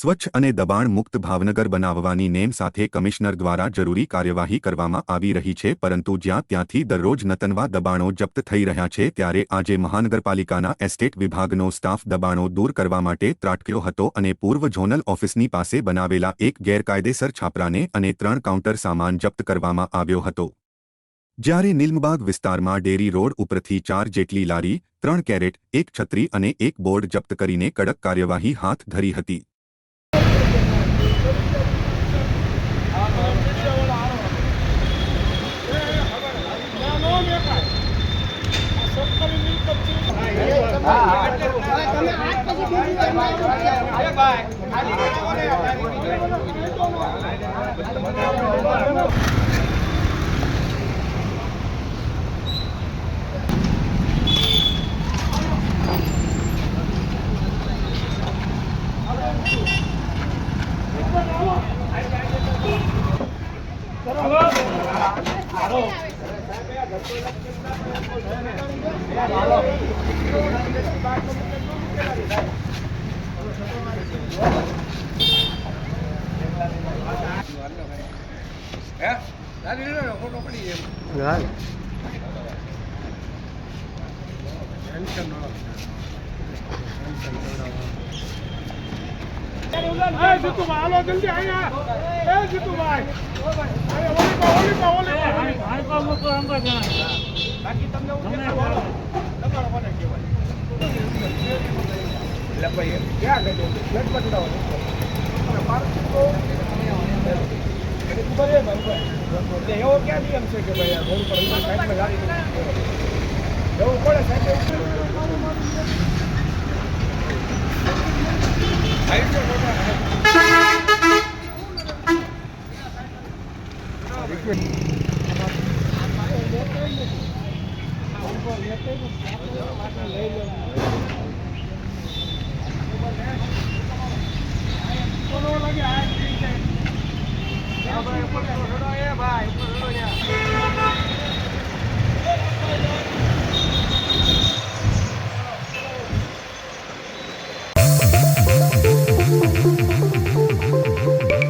સ્વચ્છ અને દબાણ મુક્ત ભાવનગર બનાવવાની નેમ સાથે કમિશનર દ્વારા જરૂરી કાર્યવાહી કરવામાં આવી રહી છે, પરંતુ જ્યાં ત્યાંથી દરરોજ નતનવા દબાણો જપ્ત થઈ રહ્યા છે, ત્યારે આજે મહાનગરપાલિકાના એસ્ટેટ વિભાગનો સ્ટાફ દબાણો દૂર કરવા માટે ત્રાટક્યો હતો અને પૂર્વ ઝોનલ ઓફિસની પાસે બનાવેલા એક ગેરકાયદેસર છાપરાને અને 3 કાઉન્ટર સામાન જપ્ત કરવામાં આવ્યો હતો। જ્યારે નિલમબાગ વિસ્તારમાં ડેરી રોડ ઉપરથી 4 જેટલી લારી, 3 કેરેટ, 1 છત્રી અને 1 બોર્ડ જપ્ત કરીને કડક કાર્યવાહી હાથ ધરી હતી। એવો ક્યાં નિયમ છે કે ભાઈ રોડ પર સાઈડમાં ગાડી જવું પડે ભાઈ